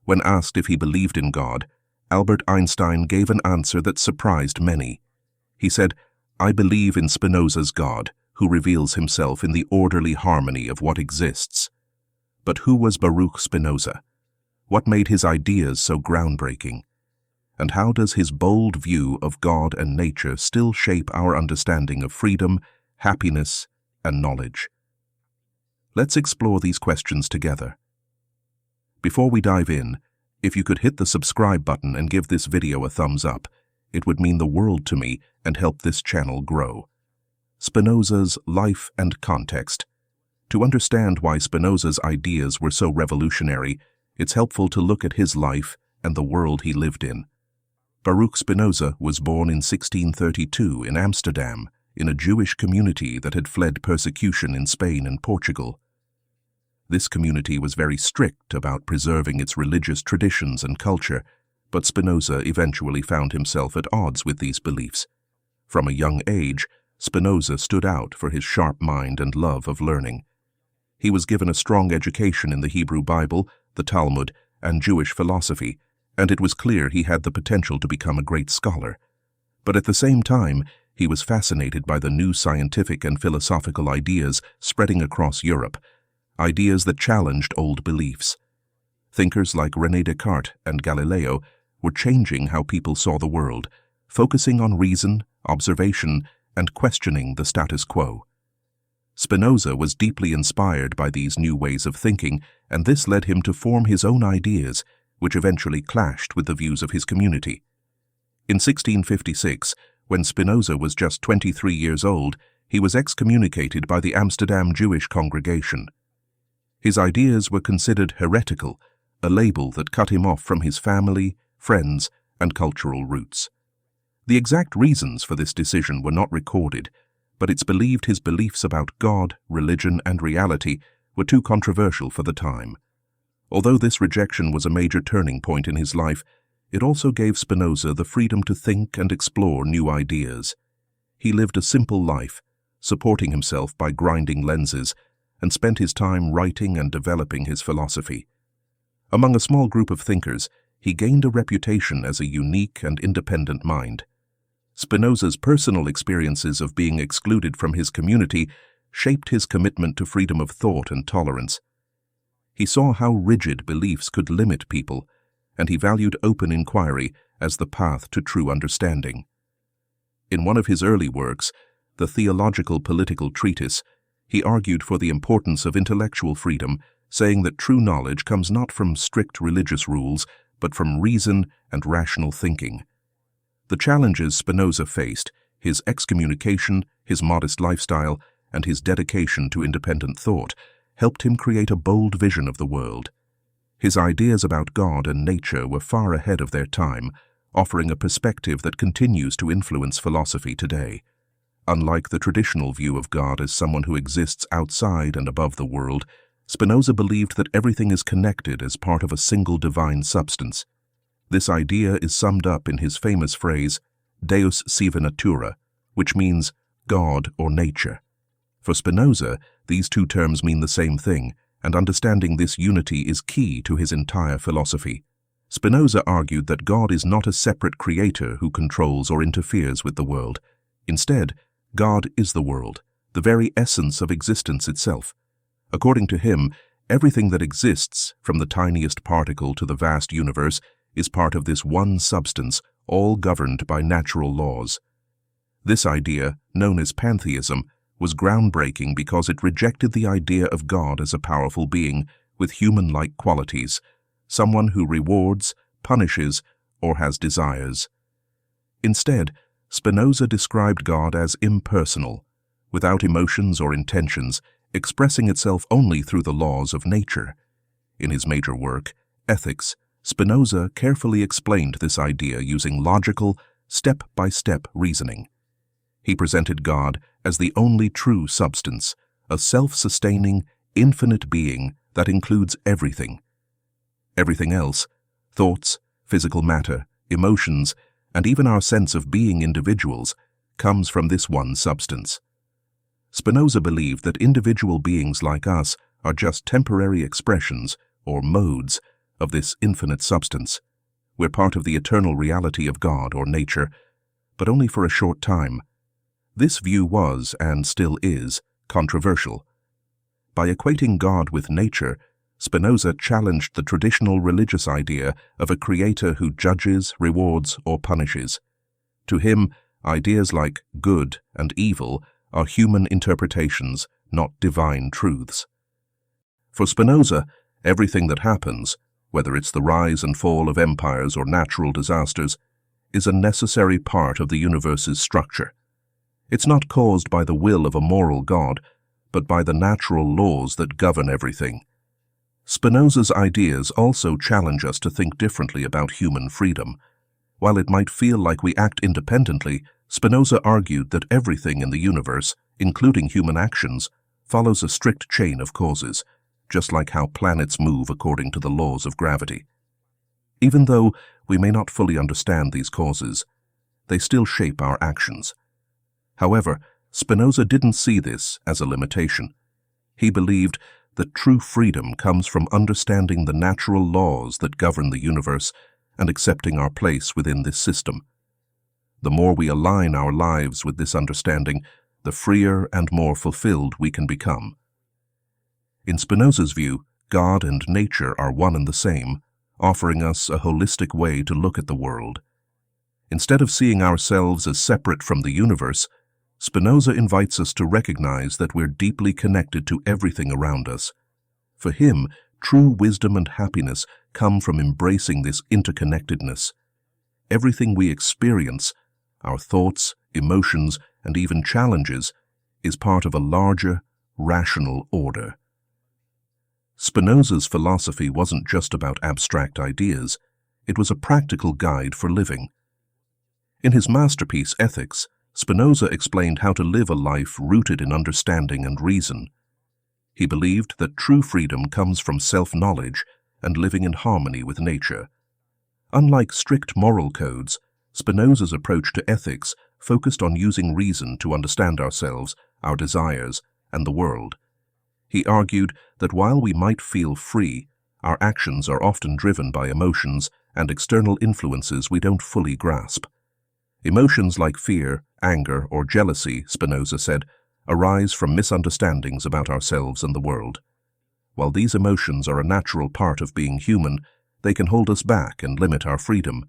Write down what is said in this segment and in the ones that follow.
When asked if he believed in God, Albert Einstein gave an answer that surprised many. He said, "I believe in Spinoza's God, who reveals himself in the orderly harmony of what exists." But who was Baruch Spinoza? What made his ideas so groundbreaking? And how does his bold view of God and nature still shape our understanding of freedom, happiness, and knowledge? Let's explore these questions together. Before we dive in, if you could hit the subscribe button and give this video a thumbs up, it would mean the world to me and help this channel grow. Spinoza's life and context. To understand why Spinoza's ideas were so revolutionary, it's helpful to look at his life and the world he lived in. Baruch Spinoza was born in 1632 in Amsterdam, in a Jewish community that had fled persecution in Spain and Portugal. This community was very strict about preserving its religious traditions and culture, but Spinoza eventually found himself at odds with these beliefs. From a young age, Spinoza stood out for his sharp mind and love of learning. He was given a strong education in the Hebrew Bible, the Talmud, and Jewish philosophy, and it was clear he had the potential to become a great scholar. But at the same time, he was fascinated by the new scientific and philosophical ideas spreading across Europe, ideas that challenged old beliefs. Thinkers like René Descartes and Galileo were changing how people saw the world, focusing on reason, observation, and questioning the status quo. Spinoza was deeply inspired by these new ways of thinking, and this led him to form his own ideas, which eventually clashed with the views of his community. In 1656, when Spinoza was just 23 years old, he was excommunicated by the Amsterdam Jewish congregation. His ideas were considered heretical, a label that cut him off from his family, friends, and cultural roots. The exact reasons for this decision were not recorded, but it's believed his beliefs about God, religion, and reality were too controversial for the time. Although this rejection was a major turning point in his life, it also gave Spinoza the freedom to think and explore new ideas. He lived a simple life, supporting himself by grinding lenses, and spent his time writing and developing his philosophy. Among a small group of thinkers, he gained a reputation as a unique and independent mind. Spinoza's personal experiences of being excluded from his community shaped his commitment to freedom of thought and tolerance. He saw how rigid beliefs could limit people, and he valued open inquiry as the path to true understanding. In one of his early works, the Theological Political Treatise, he argued for the importance of intellectual freedom, saying that true knowledge comes not from strict religious rules, but from reason and rational thinking. The challenges Spinoza faced, his excommunication, his modest lifestyle, and his dedication to independent thought, helped him create a bold vision of the world. His ideas about God and nature were far ahead of their time, offering a perspective that continues to influence philosophy today. Unlike the traditional view of God as someone who exists outside and above the world, Spinoza believed that everything is connected as part of a single divine substance. This idea is summed up in his famous phrase, Deus sive natura, which means God or nature. For Spinoza, these two terms mean the same thing, and understanding this unity is key to his entire philosophy. Spinoza argued that God is not a separate creator who controls or interferes with the world. Instead, God is the world, the very essence of existence itself. According to him, everything that exists, from the tiniest particle to the vast universe, is part of this one substance, all governed by natural laws. This idea, known as pantheism, was groundbreaking because it rejected the idea of God as a powerful being with human-like qualities, someone who rewards, punishes, or has desires. Instead, Spinoza described God as impersonal, without emotions or intentions, expressing itself only through the laws of nature. In his major work, Ethics, Spinoza carefully explained this idea using logical, step-by-step reasoning. He presented God as the only true substance, a self-sustaining, infinite being that includes everything. Everything else, thoughts, physical matter, emotions, and even our sense of being individuals, comes from this one substance. Spinoza believed that individual beings like us are just temporary expressions, or modes, of this infinite substance. We're part of the eternal reality of God or nature, but only for a short time. This view was, and still is, controversial. By equating God with nature, Spinoza challenged the traditional religious idea of a creator who judges, rewards, or punishes. To him, ideas like good and evil are human interpretations, not divine truths. For Spinoza, everything that happens, whether it's the rise and fall of empires or natural disasters, is a necessary part of the universe's structure. It's not caused by the will of a moral God, but by the natural laws that govern everything. Spinoza's ideas also challenge us to think differently about human freedom. While it might feel like we act independently, Spinoza argued that everything in the universe, including human actions, follows a strict chain of causes, just like how planets move according to the laws of gravity. Even though we may not fully understand these causes, they still shape our actions. However, Spinoza didn't see this as a limitation. He believed that true freedom comes from understanding the natural laws that govern the universe and accepting our place within this system. The more we align our lives with this understanding, the freer and more fulfilled we can become. In Spinoza's view, God and nature are one and the same, offering us a holistic way to look at the world. Instead of seeing ourselves as separate from the universe, Spinoza invites us to recognize that we're deeply connected to everything around us. For him, true wisdom and happiness come from embracing this interconnectedness. Everything we experience, our thoughts, emotions, and even challenges, is part of a larger, rational order. Spinoza's philosophy wasn't just about abstract ideas, it was a practical guide for living. In his masterpiece, Ethics, Spinoza explained how to live a life rooted in understanding and reason. He believed that true freedom comes from self-knowledge and living in harmony with nature. Unlike strict moral codes, Spinoza's approach to ethics focused on using reason to understand ourselves, our desires, and the world. He argued that while we might feel free, our actions are often driven by emotions and external influences we don't fully grasp. Emotions like fear, anger, or jealousy, Spinoza said, arise from misunderstandings about ourselves and the world. While these emotions are a natural part of being human, they can hold us back and limit our freedom.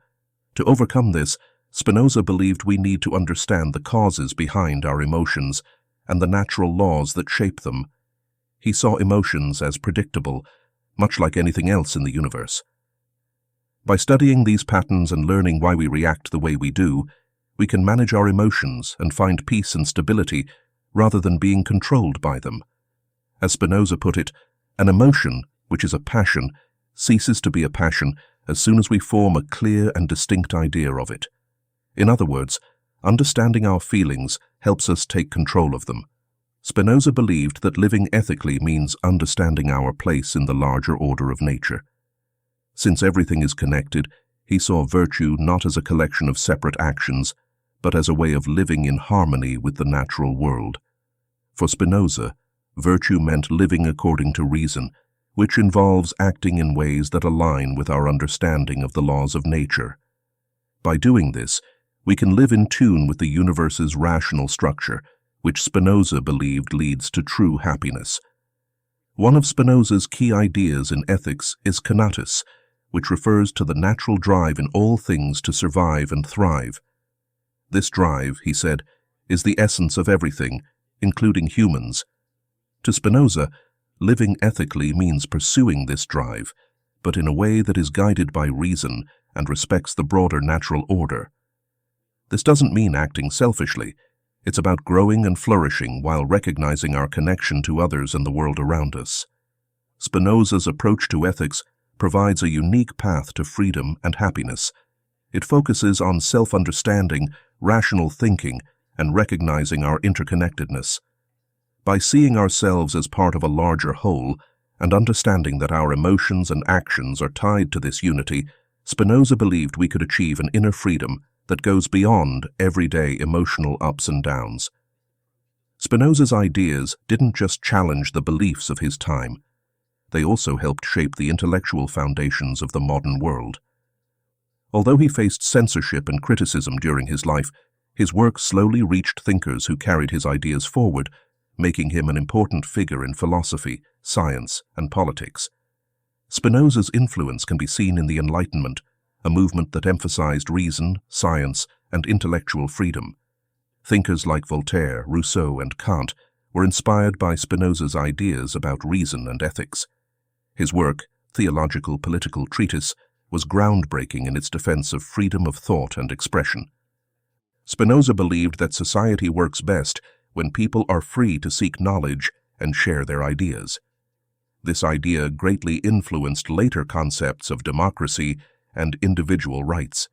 To overcome this, Spinoza believed we need to understand the causes behind our emotions and the natural laws that shape them. He saw emotions as predictable, much like anything else in the universe. By studying these patterns and learning why we react the way we do, we can manage our emotions and find peace and stability rather than being controlled by them. As Spinoza put it, an emotion, which is a passion, ceases to be a passion as soon as we form a clear and distinct idea of it. In other words, understanding our feelings helps us take control of them. Spinoza believed that living ethically means understanding our place in the larger order of nature. Since everything is connected, he saw virtue not as a collection of separate actions, but as a way of living in harmony with the natural world. For Spinoza, virtue meant living according to reason, which involves acting in ways that align with our understanding of the laws of nature. By doing this, we can live in tune with the universe's rational structure, which Spinoza believed leads to true happiness. One of Spinoza's key ideas in ethics is conatus, which refers to the natural drive in all things to survive and thrive. This drive, he said, is the essence of everything, including humans. To Spinoza, living ethically means pursuing this drive, but in a way that is guided by reason and respects the broader natural order. This doesn't mean acting selfishly. It's about growing and flourishing while recognizing our connection to others and the world around us. Spinoza's approach to ethics provides a unique path to freedom and happiness. It focuses on self-understanding, rational thinking, and recognizing our interconnectedness. By seeing ourselves as part of a larger whole and understanding that our emotions and actions are tied to this unity, Spinoza believed we could achieve an inner freedom that goes beyond everyday emotional ups and downs. Spinoza's ideas didn't just challenge the beliefs of his time. they also helped shape the intellectual foundations of the modern world. Although he faced censorship and criticism during his life, his work slowly reached thinkers who carried his ideas forward, making him an important figure in philosophy, science, and politics. Spinoza's influence can be seen in the Enlightenment, a movement that emphasized reason, science, and intellectual freedom. Thinkers like Voltaire, Rousseau, and Kant were inspired by Spinoza's ideas about reason and ethics. His work, Theological Political Treatise, was groundbreaking in its defense of freedom of thought and expression. Spinoza believed that society works best when people are free to seek knowledge and share their ideas. This idea greatly influenced later concepts of democracy and individual rights.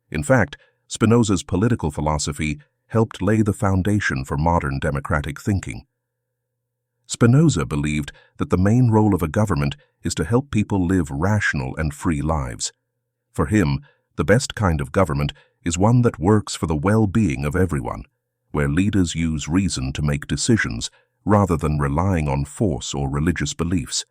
In fact, Spinoza's political philosophy helped lay the foundation for modern democratic thinking. Spinoza believed that the main role of a government is to help people live rational and free lives. For him, the best kind of government is one that works for the well-being of everyone, where leaders use reason to make decisions rather than relying on force or religious beliefs.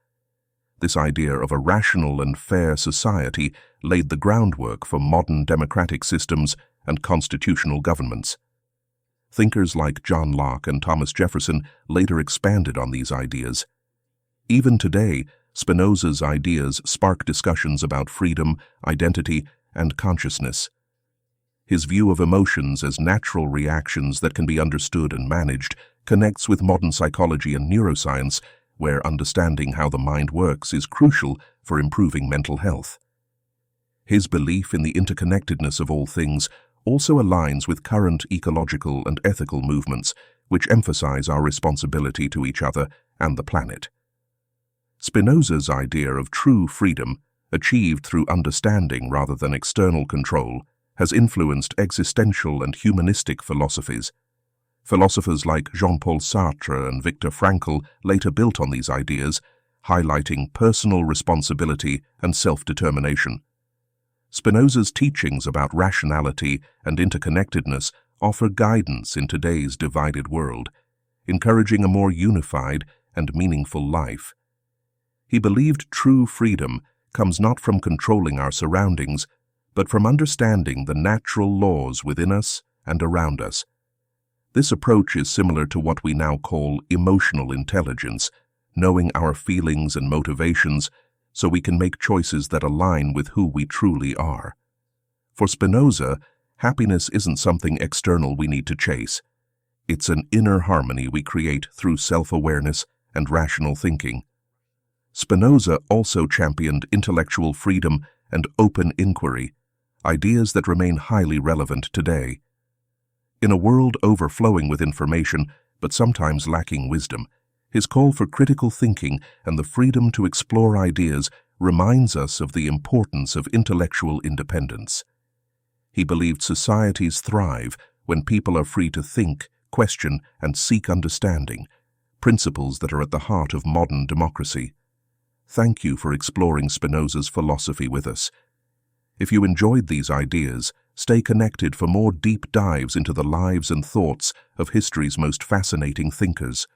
This idea of a rational and fair society laid the groundwork for modern democratic systems and constitutional governments. Thinkers like John Locke and Thomas Jefferson later expanded on these ideas. Even today, Spinoza's ideas spark discussions about freedom, identity, and consciousness. His view of emotions as natural reactions that can be understood and managed connects with modern psychology and neuroscience, where understanding how the mind works is crucial for improving mental health. His belief in the interconnectedness of all things also aligns with current ecological and ethical movements, which emphasize our responsibility to each other and the planet. Spinoza's idea of true freedom, achieved through understanding rather than external control, has influenced existential and humanistic philosophies. Philosophers like Jean-Paul Sartre and Viktor Frankl later built on these ideas, highlighting personal responsibility and self-determination. Spinoza's teachings about rationality and interconnectedness offer guidance in today's divided world, encouraging a more unified and meaningful life. He believed true freedom comes not from controlling our surroundings, but from understanding the natural laws within us and around us. This approach is similar to what we now call emotional intelligence, knowing our feelings and motivations so we can make choices that align with who we truly are. For Spinoza, happiness isn't something external we need to chase. It's an inner harmony we create through self-awareness and rational thinking. Spinoza also championed intellectual freedom and open inquiry, ideas that remain highly relevant today. In a world overflowing with information, but sometimes lacking wisdom, his call for critical thinking and the freedom to explore ideas reminds us of the importance of intellectual independence. He believed societies thrive when people are free to think, question, and seek understanding, principles that are at the heart of modern democracy. Thank you for exploring Spinoza's philosophy with us. If you enjoyed these ideas, stay connected for more deep dives into the lives and thoughts of history's most fascinating thinkers.